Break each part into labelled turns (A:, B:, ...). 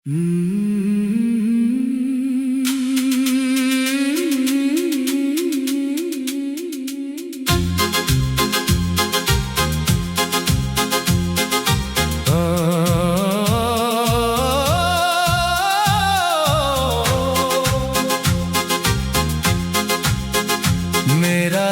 A: मेरा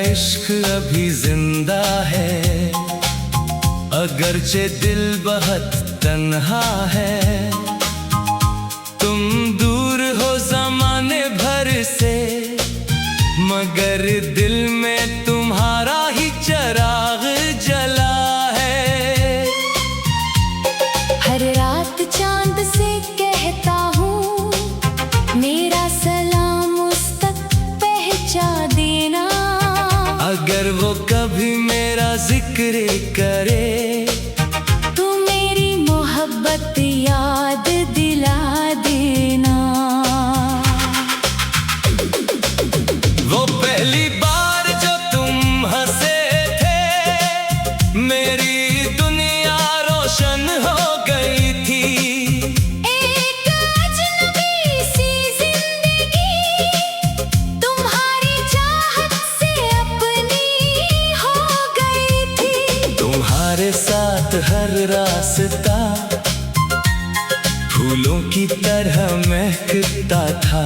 A: इश्क अभी जिंदा है, अगरचे दिल बहुत तन्हा है। तुम दूर हो ज़माने भर से, मगर दिल में तुम्हारा ही चिराग जला है।
B: हर रात चांद से कहता हूँ, मेरा सलाम उस तक पहुँचा देना।
A: अगर वो कभी मेरा जिक्र करे,
B: तू मेरी मोहब्बत याद दिला देना।
A: वो पहली बार जो तुम हंसे थे, मेरी दुनिया रोशन हो गई थी।
B: एक अजनबी सी जिंदगी तुम्हारी चाहत से अपनी हो गई थी।
A: तुम्हारे साथ हर रास्ता फूलों की तरह महकता था।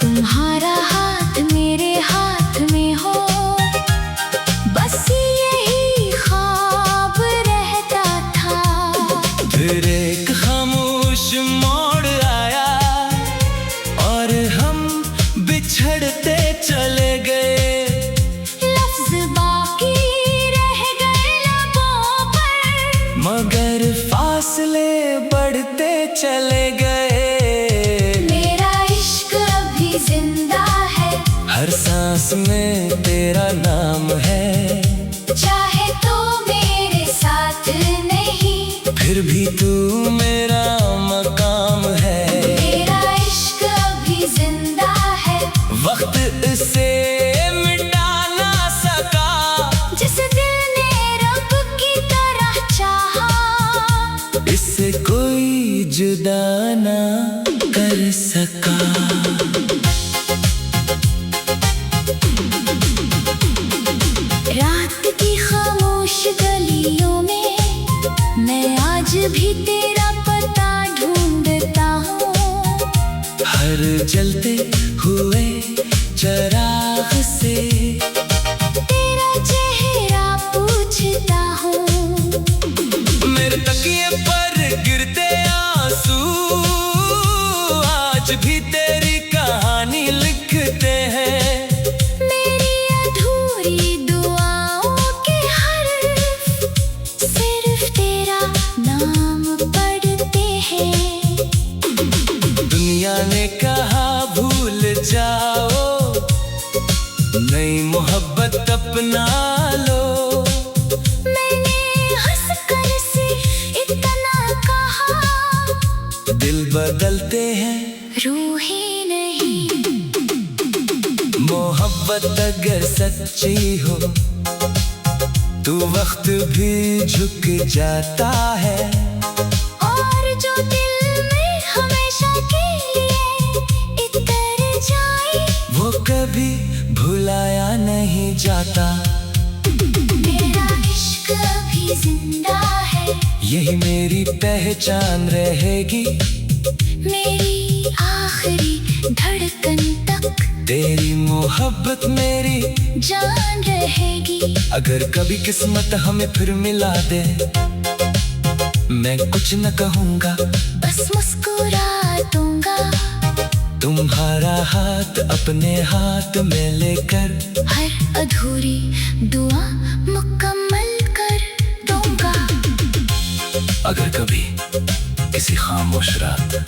B: तुम्हारा हाथ मेरे हाथ में हो, बस यही ख्वाब रहता था।
A: फिर एक खामोश मोड़ आया और हम बिछड़ते चले गए।
B: लफ्ज बाकी रह गए लबों पर,
A: मगर फासले बढ़ते चले गए।
B: मेरा इश्क अभी जिंदा है,
A: हर सांस में तेरा नाम है।
B: चाहे तो मेरे साथ नहीं,
A: फिर भी तू मेरा मकाम है।
B: मेरा इश्क अभी जिंदा है,
A: वक्त इसे मिटा ना सका,
B: जिस दिल ने रब की तरह चाहा।
A: इससे कोई जुदा ना कर सका।
B: रात की खामोश गलियों में मैं आज भी तेरा पता ढूंढता हूँ।
A: हर जलते हुए चिराग से
B: तेरा चेहरा पूछता हूँ।
A: मेरे तकिए पर गिरते आंसू आज भी तेरी कहानी लिखते हैं।
B: मेरी अधूरी दुआओं के हर्फ सिर्फ तेरा नाम पढ़ते हैं।
A: दुनिया ने कहा भूल जाओ, नई मोहब्बत अपना लो।
B: मैंने हंसकर से इतना कहा,
A: दिल बदलते हैं,
B: रूह ही नहीं।
A: मोहब्बत अगर सच्ची हो तो वक्त भी झुक जाता है।
B: और जो दिल में हमेशा के लिए इतर जाए,
A: वो कभी भुलाया नहीं जाता।
B: मेरा इश्क अभी जिंदा है,
A: यही मेरी पहचान रहेगी।
B: मेरी आखिरी धड़कन तक
A: तेरी मोहब्बत मेरी
B: जान रहेगी।
A: अगर कभी किस्मत हमें फिर मिला दे, मैं कुछ न कहूँगा,
B: बस मुस्कुरा दूंगा।
A: तुम्हारा हाथ अपने हाथ में लेकर
B: हर अधूरी दुआ मुकम्मल कर दूंगा।
A: अगर कभी किसी खामोश रात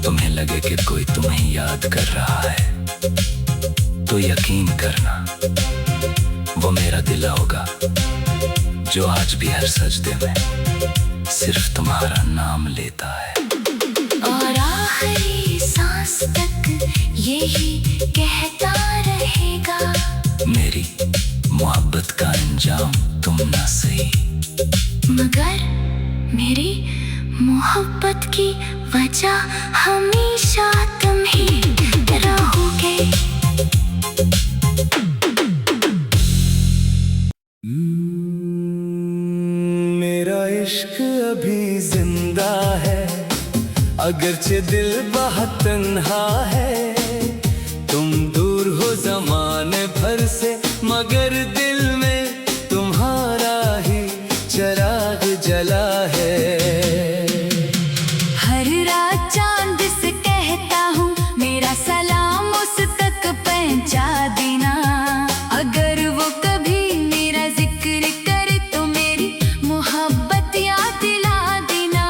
A: तुम्हें लगे कि कोई तुम्हें याद कर रहा है, तो यकीन करना वो मेरा दिल होगा, जो आज भी हर सजदे में सिर्फ तुम्हारा नाम लेता है।
B: और आखिरी सांस तक यही कहता रहेगा,
A: मेरी मोहब्बत का अंजाम तुम ना सही,
B: मगर मेरी मोहब्बत की वजह हमेशा तुम ही रहोगे।
A: मेरा इश्क अभी जिंदा है, अगरचे दिल बहुत तन्हा है। तुम दूर हो जमाने भर से, मगर दिल में तुम्हारा ही चिराग जला है।
B: हर रात चांद से कहता हूँ मेरा सलाम उस तक पहुँचा देना। अगर वो कभी मेरा जिक्र करे तो मेरी मोहब्बत याद दिला देना।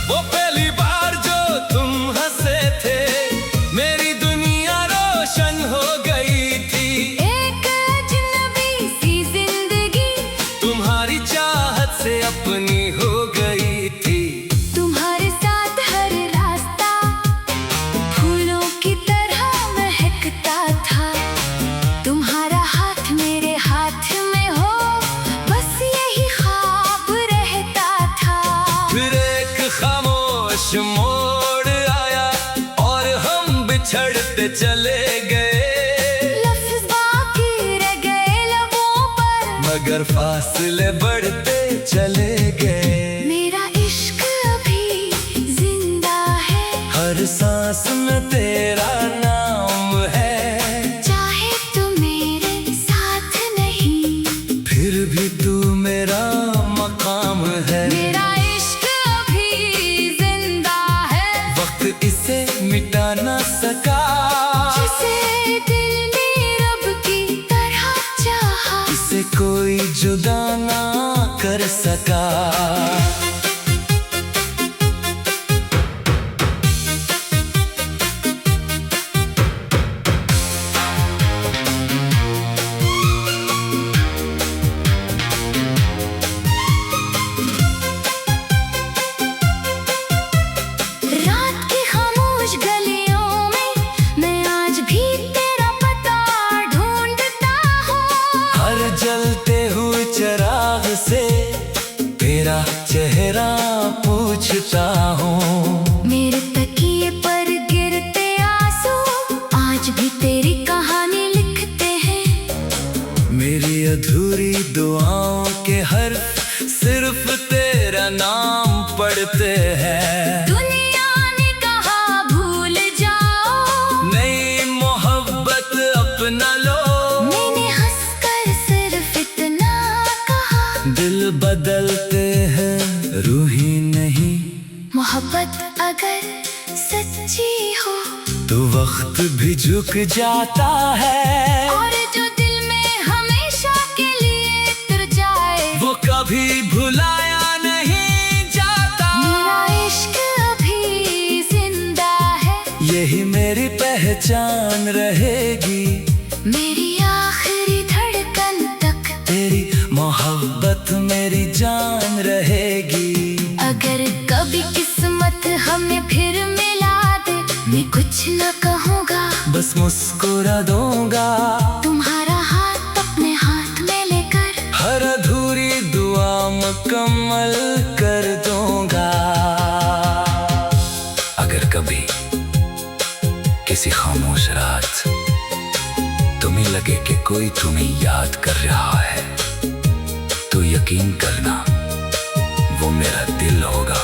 A: वो पहली बार जो तुम हंसे थे, मेरी दुनिया रोशन हो गई थी।
B: एक अजनबी सी जिंदगी
A: तुम्हारी चाहत से अपनी हो गई थी।
B: तुम्हारे साथ हर रास्ता फूलों की तरह महकता था। तुम्हारा हाथ मेरे हाथ में हो, बस यही ख्वाब रहता था।
A: फिर एक खामोश मोड़ आया और हम बिछड़ते चले गए।
B: लफ्ज़ बाकी रह गए लबों पर,
A: मगर फासले बढ़ते चले गए।
B: मेरा इश्क अभी जिंदा है,
A: हर सांस में तेरा नाम है।
B: चाहे तू मेरे साथ नहीं,
A: फिर भी तू मेरा मकाम है।
B: मेरा इश्क अभी जिंदा है।
A: वक्त इसे मिटा ना सका,
B: जिसे दिल ने रब की तरह चाहा,
A: इसे कोई जुदा ना कर सका।
B: रात की खामोश गलियों में मैं आज भी तेरा पता ढूंढता हूँ।
A: हर जलते हुए चिराग से तेरा चेहरा पूछता हूँ।
B: मेरे तकिए पर गिरते आंसू आज भी तेरी कहानी लिखते हैं।
A: मेरी अधूरी दुआओं के हर्फ सिर्फ तेरा नाम पढ़ते हैं।
B: दुनिया ने कहा भूल जाओ,
A: नई मोहब्बत अपना लो।
B: मैंने हंसकर सिर्फ इतना कहा,
A: दिल बदलते हैं रूही नहीं।
B: मोहब्बत अगर सच्ची हो
A: तो वक्त भी झुक जाता है।
B: और जो दिल में हमेशा के लिए उतर जाए,
A: वो कभी भुलाया नहीं जाता।
B: मेरा इश्क अभी जिंदा है।
A: यही मेरी पहचान रहेगी,
B: मेरी आखिरी धड़कन तक
A: तेरी मोहब्बत मेरी जान रहेगी।
B: अगर कभी किस्मत हमें फिर मिला दे, मैं कुछ न कहूँगा,
A: बस मुस्कुरा दूंगा।
B: तुम्हारा हाथ अपने हाथ में लेकर
A: हर अधूरी दुआ मुकम्मल कर दूंगा। अगर कभी किसी खामोश रात तुम्हें लगे कि कोई तुम्हें याद कर रहा है, तो यकीन करना वो मेरा दिल होगा।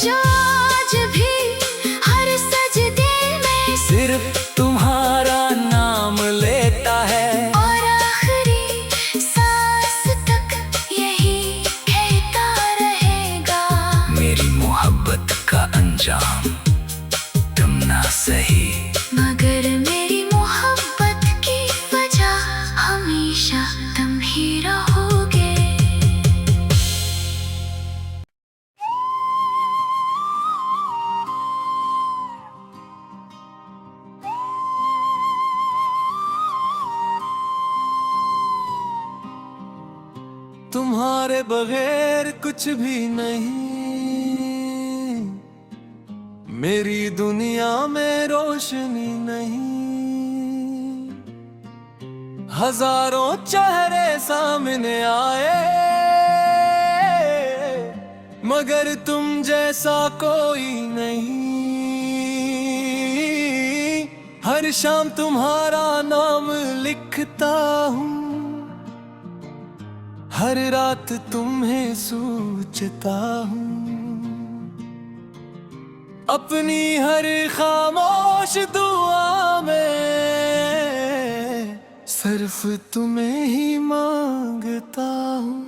B: जो आज भी हर सजदे में
A: सिर्फ तुम्हारा नाम लेता है।
B: और आखिरी सांस तक यही कहता रहेगा।
A: मेरी मोहब्बत का अंजाम तुम ना सही,
B: मगर मेरी मोहब्बत की वजह हमेशा तुम ही रहोगे।
A: तुम्हारे बगैर कुछ भी नहीं, मेरी दुनिया में रोशनी नहीं। हजारों चेहरे सामने आए,
C: मगर तुम जैसा कोई नहीं। हर शाम तुम्हारा नाम लिखता हूँ, हर रात तुम्हें सोचता हूँ। अपनी हर खामोश दुआ में सिर्फ तुम्हें ही मांगता हूँ।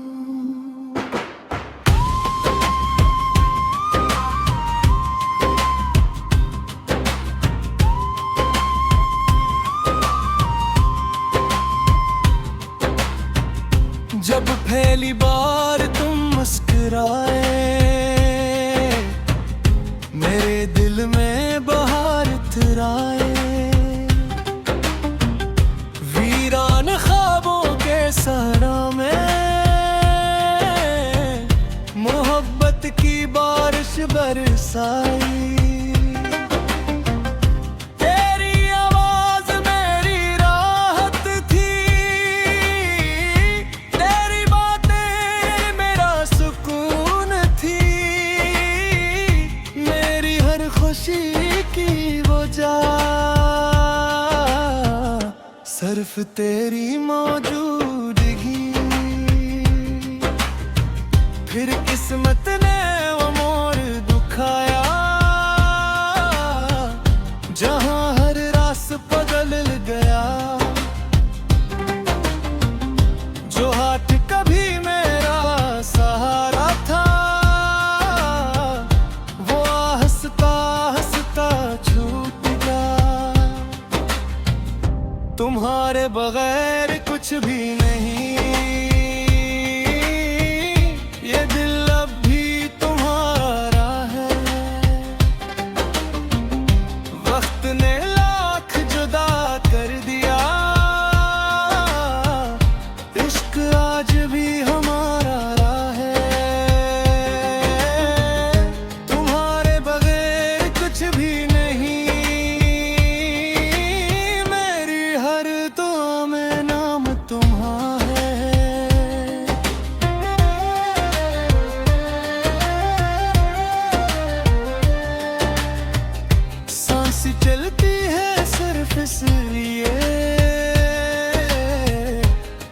C: जब पहली बार तुम मुस्कुराए, मेरे दिल में बहार इतराए। वीरान ख्वाबों के सहरा में मोहब्बत की बारिश बरसाई। खुशी की वजह सिर्फ तेरी मौजूदगी। फिर किस्मत ने वो मोड़ दुखाया, जहां हर रास बदल गया। जो हाथ कभी मेरा सहारा था, वो हंसता छूट गया। तुम्हारे बगैर कुछ भी नहीं, ये दिल अब भी तुम्हारा है। वक्त ने लाख जुदा कर दिया, इश्क आज भी हमारा है। तुम्हारे बगैर कुछ भी चलती है सिर्फ इसलिए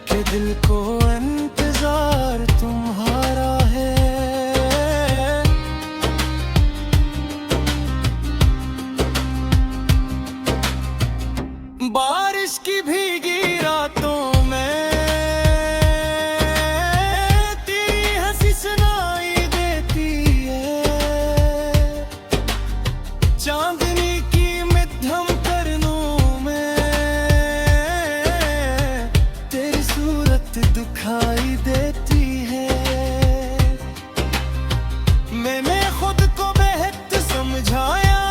C: कि दिल को इंतजार तुम्हारा है। बारिश की भीगी रातों में तेरी हंसी सुनाई देती है। चांदनी दिखाई देती है। मैंने खुद को बेहद समझाया,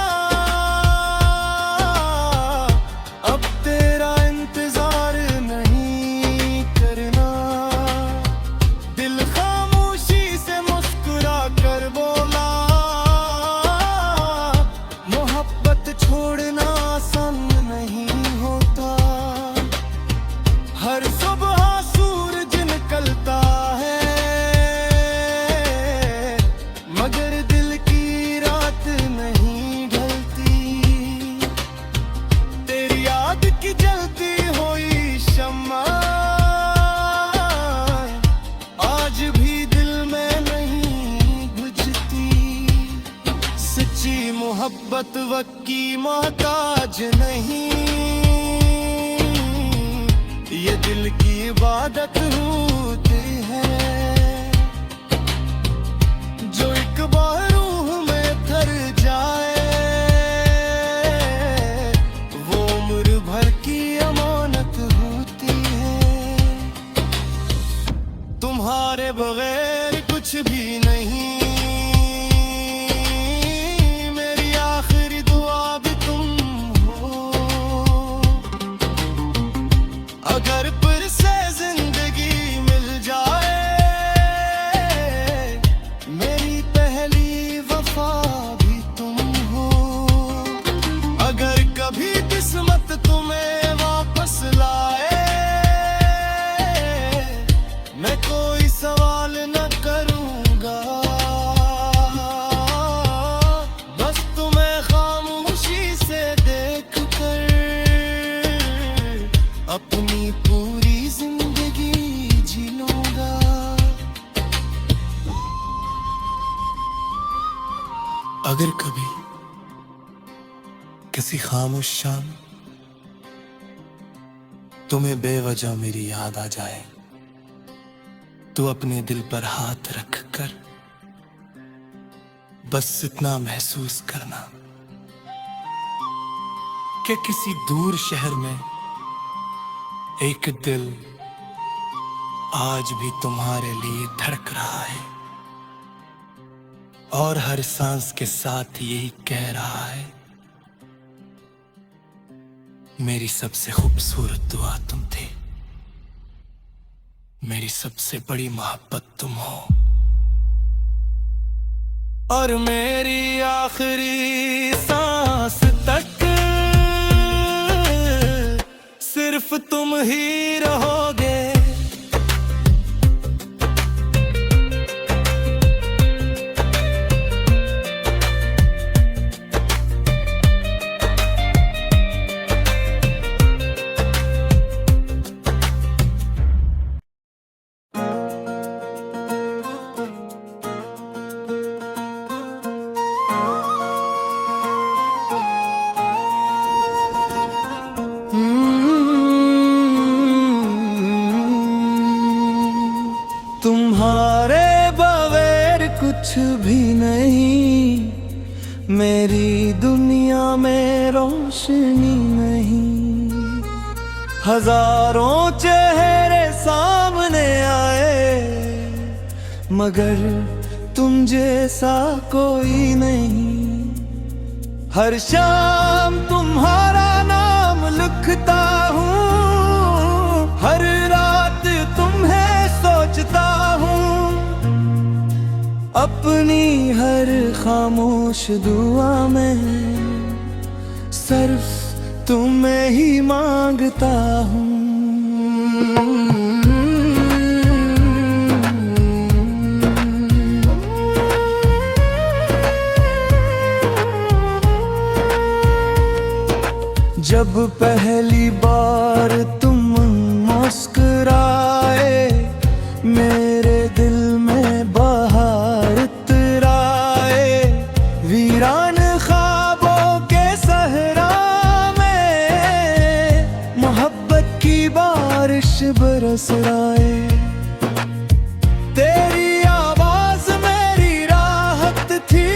C: अब तेरा इंतजार नहीं करना। दिल खामोशी से मुस्कुरा कर बोला, मोहब्बत छोड़ना आसान नहीं होता। हर सुबह निकलता है, मगर दिल की रात नहीं ढलती। तेरी याद की जलती हुई शम्मा आज भी दिल में नहीं बुझती। सच्ची मोहब्बत वक्त की मोहताज नहीं, ये दिल की इबादत होती है। जो एक बार रूह में धर जाए, वो उम्र भर की अमानत होती है। तुम्हारे बगैर कुछ भी नहीं, मेरी आखिरी दुआ भी तुम हो। अगर फिर से जिंदगी मिल जाए, मेरी पहली वफा भी तुम हो। अगर कभी किस्मत तुम्हें वापस लाए, मैं कोई सवाल न करूंगा। अगर कभी किसी खामोश शाम तुम्हें बेवजह मेरी याद आ जाए, तो अपने दिल पर हाथ रख कर बस इतना महसूस करना कि किसी दूर शहर में एक दिल आज भी तुम्हारे लिए धड़क रहा है और हर सांस के साथ यही कह रहा है, मेरी सबसे खूबसूरत दुआ तुम थे, मेरी सबसे बड़ी मोहब्बत तुम हो, और मेरी आखिरी सांस तक सिर्फ तुम ही रहोगे। तुम्हारे बगैर कुछ भी नहीं, मेरी दुनिया में रोशनी नहीं। हजारों चेहरे सामने आए, मगर तुम जैसा कोई नहीं। हर शाम तुम्हारा नाम लिखता हूँ, हर रात तुम्हें सोचता हूँ, अपनी हर खामोश दुआ में सिर्फ तुम्हें ही मांगता हूँ। जब पहली बार तुम मुस्कुराए, मेरे दिल में बहार इतराए। वीरान ख्वाबों के सहरा में मोहब्बत की बारिश बरस आए। तेरी आवाज मेरी राहत थी,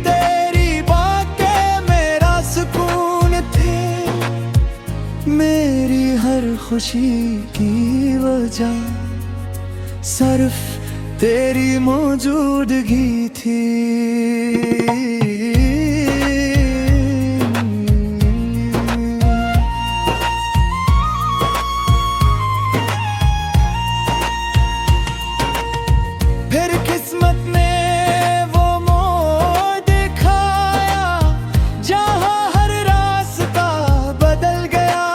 C: तेरी बातें मेरा सुकून थे। मेरी हर खुशी की वजह सिर्फ तेरी मौजूदगी थी। फिर किस्मत ने वो मोड़ दिखाया, जहां हर रास्ता बदल गया।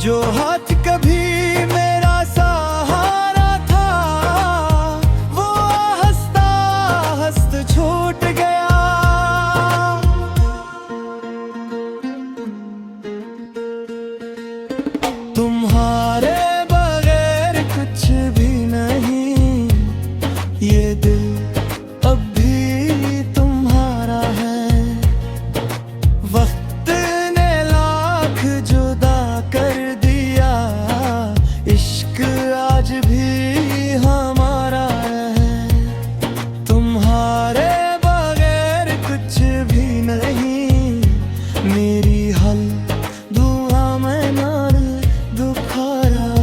C: जो हाथ कभी मेरा सहारा था, वो हंसता हंसता छूट गया। तुम्हारे बगैर कुछ भी नहीं, ये दिल अब भी तुम्हारा है। वक्त ने लाख जुदा कर दिया, इश्क आज भी हमारा है। तुम्हारे बगैर कुछ भी नहीं, मेरी हल दुआ में नार दुखाया।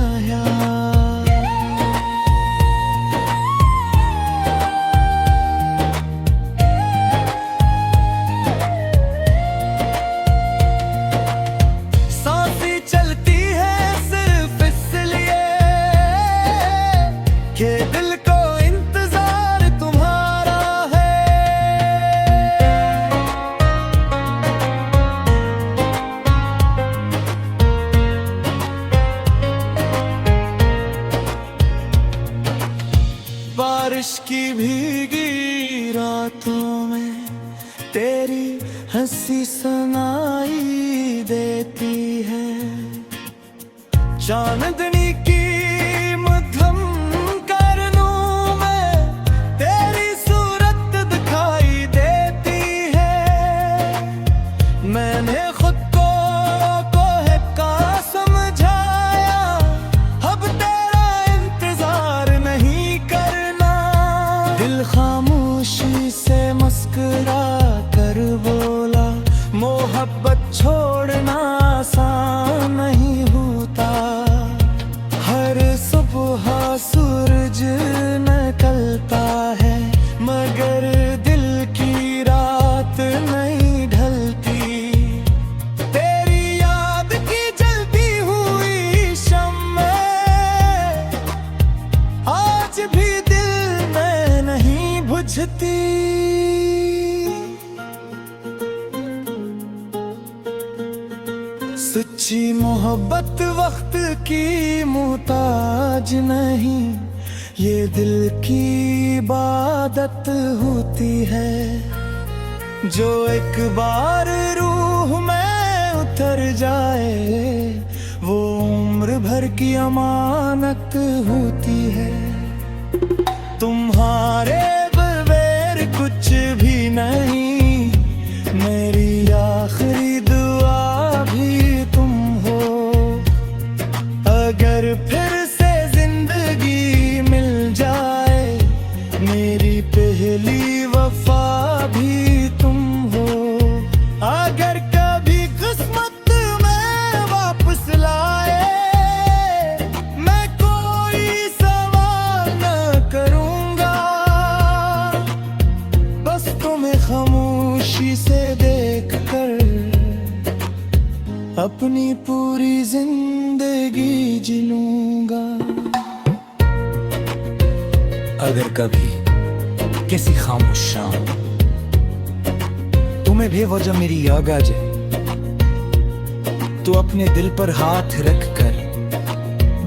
C: सांसें चलती है सिर्फ इसलिए कि दिल को इंतजार तुम्हारा है। बारिश की भीगी रातों में तेरी हंसी सुनाई देती है। चांदनी की मध्यम करनों में तेरी बुझती। सच्ची मोहब्बत वक्त की मुहताज नहीं, ये दिल की इबादत होती है। जो एक बार रूह में उतर जाए, वो उम्र भर की अमानत होती है। तुम्हारे बगैर कुछ भी नहीं, मेरी आखिरी दुआ भी तुम हो। अगर फिर से जिंदगी मिल जाए, मेरी पहली वफा भी तुम हो। अगर कभी किस्मत में वापस लाए, मैं कोई सवाल न करूंगा, बस तुम्हें खामोशी से देख कर अपनी पूरी जिंदगी जी लूंगा।
A: अगर कभी किसी खामोश शाम तुम्हें बेवजह मेरी याद आ जाए, तो अपने दिल पर हाथ रख कर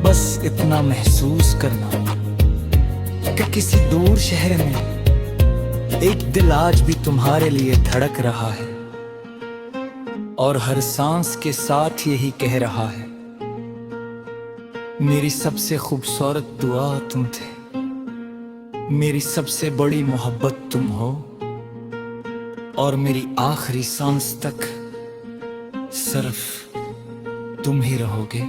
A: बस इतना महसूस करना कि किसी दूर शहर में एक दिल आज भी तुम्हारे लिए धड़क रहा है, और हर सांस के साथ यही कह रहा है, मेरी सबसे खूबसूरत दुआ तुम थे, मेरी सबसे बड़ी मोहब्बत तुम हो, और मेरी आखिरी सांस तक सिर्फ तुम ही रहोगे।